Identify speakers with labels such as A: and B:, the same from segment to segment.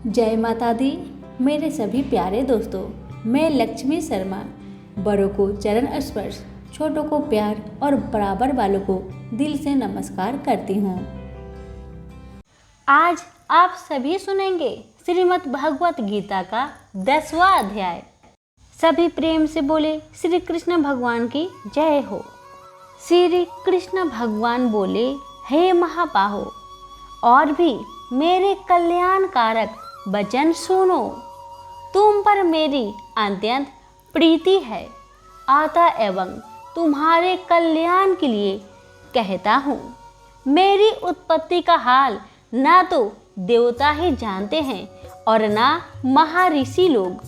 A: जय माता दी। मेरे सभी प्यारे दोस्तों, मैं लक्ष्मी शर्मा बड़ों को चरण स्पर्श, छोटों को प्यार और बराबर वालों को दिल से नमस्कार करती हूँ। आज आप सभी सुनेंगे श्रीमद् भगवत गीता का 10वां अध्याय। सभी प्रेम से बोले श्री कृष्ण भगवान की जय हो। श्री कृष्ण भगवान बोले, हे महाबाहो, और भी मेरे कल्याणकारक वचन सुनो। तुम पर मेरी अत्यंत प्रीति है, अतः एवं तुम्हारे कल्याण के लिए कहता हूँ। मेरी उत्पत्ति का हाल ना तो देवता ही जानते हैं और ना महर्षि लोग।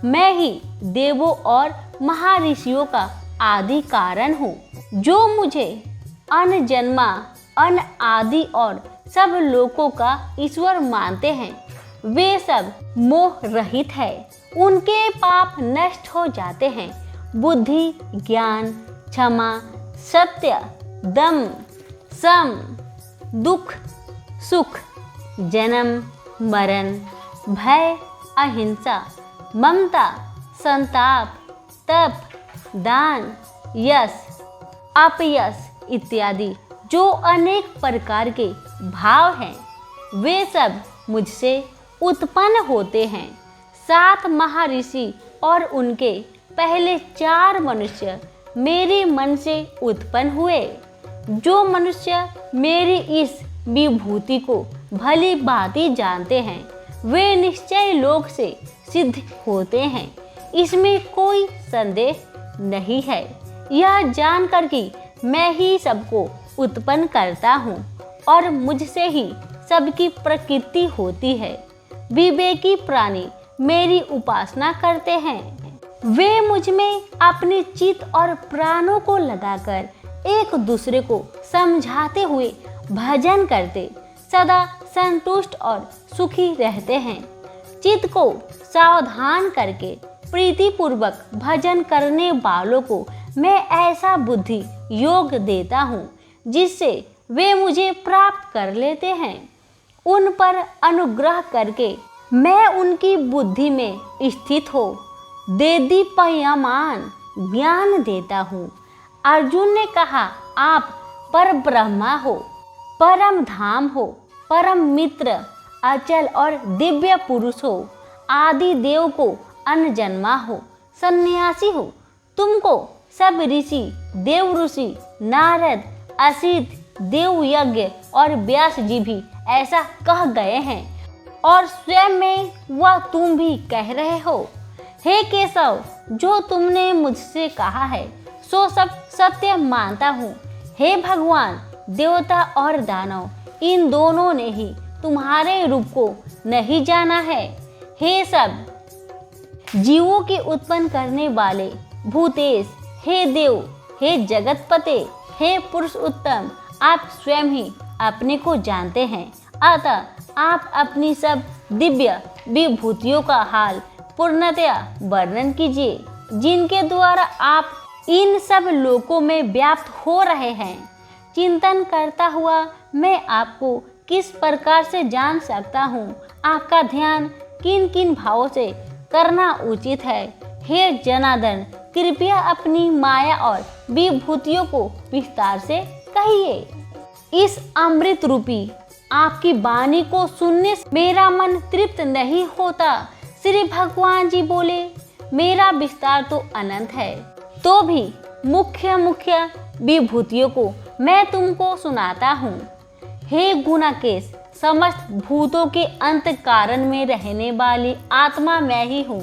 A: मैं ही देवों और महर्षियों का आदि कारण हूँ। जो मुझे अनजन्मा, अनादि और सब लोकों का ईश्वर मानते हैं, वे सब मोह रहित है। उनके पाप नष्ट हो जाते हैं। बुद्धि, ज्ञान, क्षमा, सत्य, दम, सम, दुख, सुख, जन्म, मरण, भय, अहिंसा, ममता, संताप, तप, दान, यश, अपयश इत्यादि जो अनेक प्रकार के भाव हैं, वे सब मुझसे उत्पन्न होते हैं। 7 महर्षि और उनके पहले 4 मनुष्य मेरे मन से उत्पन्न हुए। जो मनुष्य मेरी इस विभूति को भली भांति जानते हैं, वे निश्चय लोक से सिद्ध होते हैं। इसमें कोई संदेह नहीं है। यह जानकर कि मैं ही सबको उत्पन्न करता हूँ और मुझसे ही सबकी प्रकृति होती है। विवेकी प्राणी मेरी उपासना करते हैं। वे मुझ में अपने चित्त और प्राणों को लगाकर एक दूसरे को समझाते हुए भजन करते सदा संतुष्ट और सुखी रहते हैं। चित्त को सावधान करके प्रीतिपूर्वक भजन करने वालों को मैं ऐसा बुद्धि योग देता हूँ जिससे वे मुझे प्राप्त कर लेते हैं। उन पर अनुग्रह करके मैं उनकी बुद्धि में स्थित हो देदीप्यमान ज्ञान देता हूँ। अर्जुन ने कहा, आप पर ब्रह्मा हो, परम धाम हो, परम मित्र, अचल और दिव्य पुरुष हो, आदि देव को अनजन्मा हो, सन्यासी हो। तुमको सब ऋषि, देव ऋषि, नारद, असित, देव यज्ञ और व्यास जी भी ऐसा कह गए हैं और स्वयं में वह तुम भी कह रहे हो। हे केशव, जो तुमने मुझसे कहा है सो सब सत्य मानता हूँ। हे भगवान, देवता और दानव इन दोनों ने ही तुम्हारे रूप को नहीं जाना है। हे सब जीवों के उत्पन्न करने वाले भूतेश, हे देव, हे जगतपते, हे पुरुष उत्तम, आप स्वयं ही अपने को जानते हैं। अतः आप अपनी सब दिव्य विभूतियों का हाल पूर्णतया वर्णन कीजिए, जिनके द्वारा आप इन सब लोकों में व्याप्त हो रहे हैं। चिंतन करता हुआ मैं आपको किस प्रकार से जान सकता हूँ? आपका ध्यान किन किन भावों से करना उचित है? हे जनार्दन, कृपया अपनी माया और विभूतियों को विस्तार से कहिए। इस अमृत रूपी आपकी वाणी को सुनने से मेरा मन तृप्त नहीं होता। श्री भगवान जी बोले, मेरा विस्तार तो अनंत है, तो भी मुख्य मुख्य विभूतियों को मैं तुमको सुनाता हूँ। हे गुणाकेश, समस्त भूतों के अंत कारण में रहने वाली आत्मा मैं ही हूँ।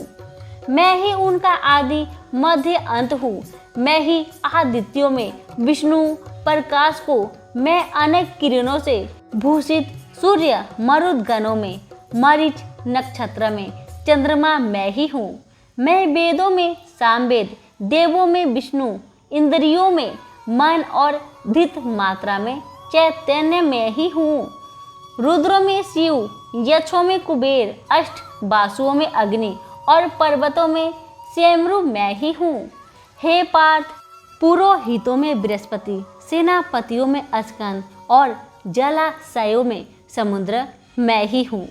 A: मैं ही उनका आदि मध्य अंत हूँ। मैं ही आदित्यों में विष्णु, प्रकाश को मैं अनेक किरणों से भूषित, सूर्य मरुदगणों में, मरीच नक्षत्र में चंद्रमा मैं ही हूँ। मैं वेदों में सामवेद, देवों में विष्णु, इंद्रियों में मन और धित मात्रा में चैतन्य मैं ही हूँ। रुद्रों में शिव, यक्षों में कुबेर, अष्ट बासुओं में अग्नि और पर्वतों में स्वयंभू मैं ही हूँ। हे पार्थ, पुरोहितों में बृहस्पति, सेनापतियों में स्कंद और जलाशयों में समुद्र मैं ही हूँ।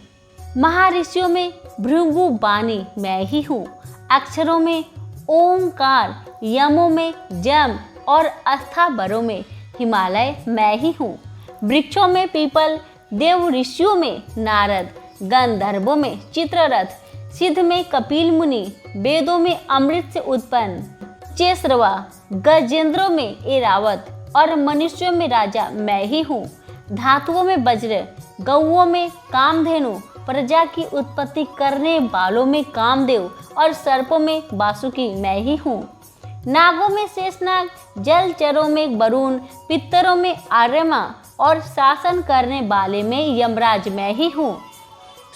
A: महर्षियों में भृगु बानी मैं ही हूँ, अक्षरों में ओंकार, यमों में जम और अस्थावरों में हिमालय मैं ही हूँ। वृक्षों में पीपल, देव ऋषियों में नारद, गंधर्वों में चित्ररथ, सिद्ध में कपिल मुनि, वेदों में अमृत से उत्पन्न चेसरवा, गजेंद्रों में एरावत और मनुष्यों में राजा मैं ही हूँ। धातुओं में वज्र, गौओं में कामधेनु, प्रजा की उत्पत्ति करने वालों में कामदेव और सर्पों में वासुकी मैं ही हूँ। नागों में शेषनाग, जलचरों में वरुण, पितरों में आर्यमा और शासन करने वाले में यमराज मैं ही हूँ।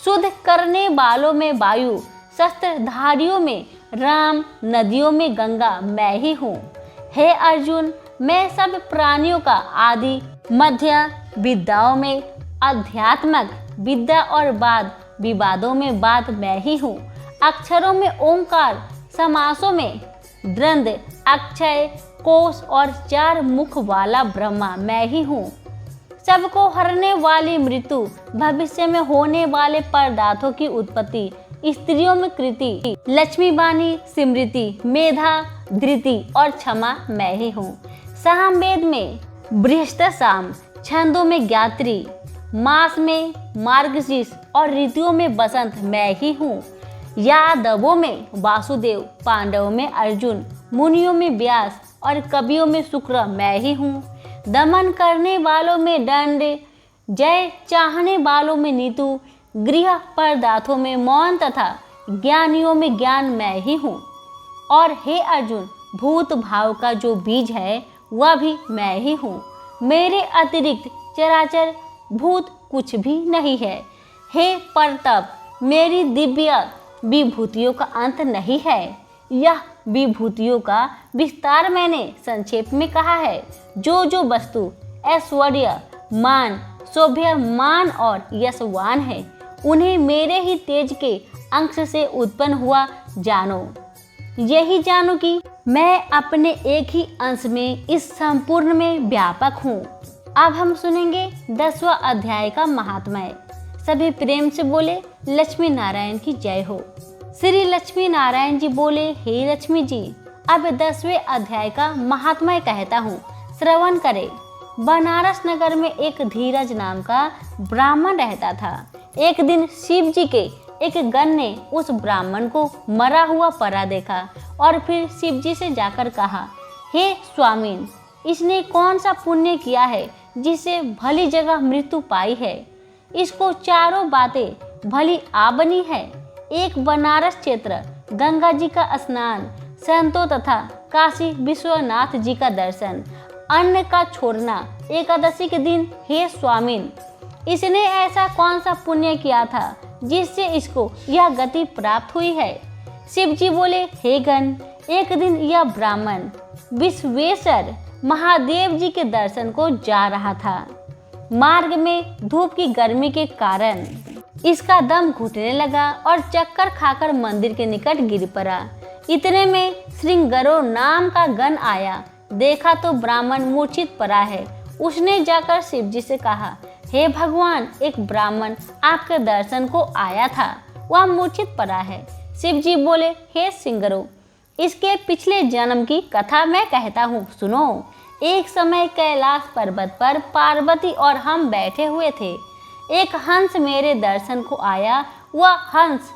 A: शुद्ध करने वालों में वायु, शस्त्रधारियों में राम, नदियों में गंगा मैं ही हूँ। हे अर्जुन, मैं सब प्राणियों का आदि मध्य, विद्याओं में अध्यात्मक विद्या और वाद विवादों में वाद मैं ही हूँ। अक्षरों में ओंकार, समासों में द्वंद, अक्षय, कोश और 4 मुख वाला ब्रह्मा मैं ही हूँ। सबको हरने वाली मृत्यु, भविष्य में होने वाले पदार्थों की उत्पत्ति, स्त्रियों में कृति, लक्ष्मी बानी, स्मृति, मेधा, धृति और क्षमा मैं ही हूँ। सामवेद में बृहस्पति, छंदों में ज्ञात्री, मास में मार्गशीर्ष और ऋतुओं में बसंत मैं ही हूँ। यादवों में वासुदेव, पांडवों में अर्जुन, मुनियों में व्यास और कवियों में शुक्र मैं ही हूँ। दमन करने वालों में दंड, जय चाहने वालों में नीतु, गृह पदार्थों में मौन तथा ज्ञानियों में ज्ञान मैं ही हूँ। और हे अर्जुन, भूत भाव का जो बीज है वह भी मैं ही हूँ। मेरे अतिरिक्त चराचर भूत कुछ भी नहीं है। हे परतप, मेरी दिव्य विभूतियों का अंत नहीं है। यह विभूतियों का विस्तार मैंने संक्षेप में कहा है। जो वस्तु ऐश्वर्य, मान, शोभ्यमान और यशवान है, उन्हें मेरे ही तेज के अंश से उत्पन्न हुआ जानो। यही जानो कि मैं अपने एक ही अंश में इस संपूर्ण में व्यापक हूँ। अब हम सुनेंगे 10वां अध्याय का महात्म्य। सभी प्रेम से बोले लक्ष्मी नारायण की जय हो। श्री लक्ष्मी नारायण जी बोले, हे लक्ष्मी जी, अब 10वें अध्याय का महात्म्य कहता हूँ, श्रवण करें। बनारस नगर में एक धीरज नाम का ब्राह्मण रहता था। एक दिन शिव जी के एक गण ने उस ब्राह्मण को मरा हुआ पड़ा देखा और फिर शिव जी से जाकर कहा, हे स्वामीन, इसने कौन सा पुण्य किया है जिसे भली जगह मृत्यु पाई है। इसको चारों बातें भली आबनी है। एक बनारस क्षेत्र, गंगा जी का स्नान, संतों तथा काशी विश्वनाथ जी का दर्शन, अन्न का छोड़ना एकादशी के दिन। हे स्वामीन, इसने ऐसा कौन सा पुण्य किया था जिससे इसको यह गति प्राप्त हुई है। शिव जी बोले, हे गण, एक दिन यह ब्राह्मण विश्वेश्वर महादेव जी के दर्शन को जा रहा था। मार्ग में धूप की गर्मी के कारण इसका दम घुटने लगा और चक्कर खाकर मंदिर के निकट गिर पड़ा। इतने में श्रृंगरो नाम का गण आया। देखा तो ब्राह्मण मूर्छित पड़ा है। उसने जाकर शिव जी से कहा, हे भगवान, एक ब्राह्मण आपके दर्शन को आया था, वह मूर्छित पड़ा है। शिव जी बोले, हे श्रृंगरो, इसके पिछले जन्म की कथा मैं कहता हूँ, सुनो। एक समय कैलाश पर्वत पर पार्वती और हम बैठे हुए थे। एक हंस मेरे दर्शन को आया। वह हंस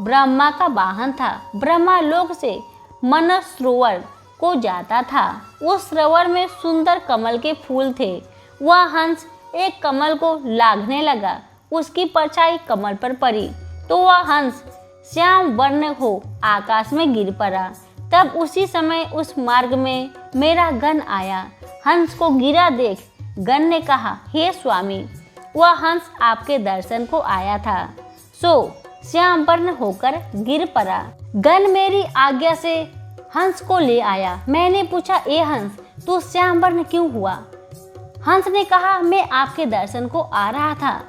A: ब्रह्मा का वाहन था। ब्रह्मा लोक से मनसरोवर को जाता था। उस सरोवर में सुंदर कमल के फूल थे। वह हंस एक कमल को लागने लगा। उसकी परछाई कमल पर पड़ी तो वह हंस श्याम वर्ण हो आकाश में गिर पड़ा। तब उसी समय उस मार्ग में मेरा गण आया। हंस को गिरा देख गण ने कहा, हे स्वामी, वह हंस आपके दर्शन को आया था, सो श्याम वर्ण होकर गिर पड़ा। गण मेरी आज्ञा से हंस को ले आया। मैंने पूछा, ए हंस, तू श्याम वर्ण क्यों हुआ? हंस ने कहा, मैं आपके दर्शन को आ रहा था।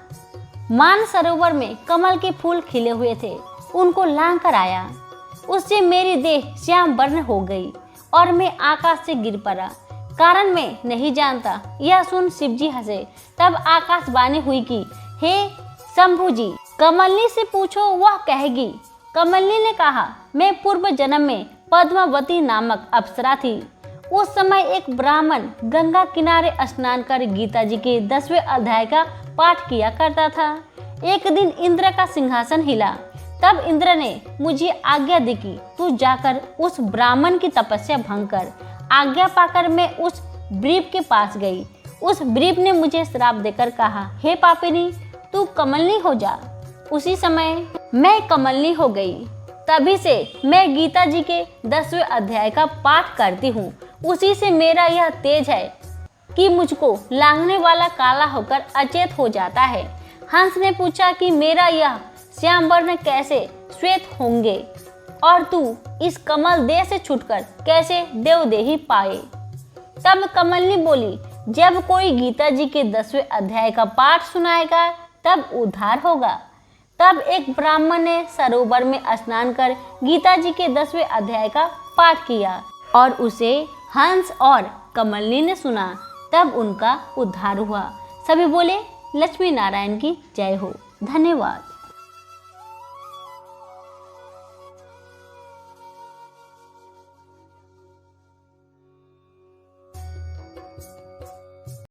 A: मान सरोवर में कमल के फूल खिले हुए थे, उनको लांग कर आया। उससे मेरी देह श्याम वर्ण हो गई और मैं आकाश से गिर पड़ा। कारण मैं नहीं जानता। यह सुन शिव जी हंसे। तब आकाशवाणी हुई कि हे शंभु जी, कमलनी से पूछो वह कहेगी। कमलनी ने कहा, मैं पूर्व जन्म में पद्मावती नामक अप्सरा थी। उस समय एक ब्राह्मण गंगा किनारे स्नान कर गीता जी के 10वें अध्याय का पाठ किया करता था। एक दिन इंद्र का सिंहासन हिला। तब इंद्र ने मुझे आज्ञा दी कि तू जाकर उस ब्राह्मण की तपस्या भंग कर। आज्ञा पाकर मैं उस ब्रीफ के पास गई। उस ब्रीफ ने मुझे श्राप देकर कहा, हे पापिनी, तू कमलनी हो जा। उसी समय मैं कमलनी हो गई। तभी से मैं गीता जी के 10वें अध्याय का पाठ करती हूँ। उसी से मेरा यह तेज है कि मुझको लांघने वाला काला होकर अचेत हो जाता है। हंस ने पूछा कि मेरा यह श्याम वर्ण कैसे श्वेत होंगे और तू इस कमल देह से छूटकर कैसे देवदेही पाए। तब कमलनी बोली, जब कोई गीता जी के 10वें अध्याय का पाठ सुनाएगा तब उद्धार होगा। तब एक ब्राह्मण ने सरोवर में स्नान कर गीता जी के 10वें अध्याय का पाठ किया और उसे हंस और कमलनी ने सुना। तब उनका उद्धार हुआ। सभी बोले, लक्ष्मी नारायण की जय हो। धन्यवाद।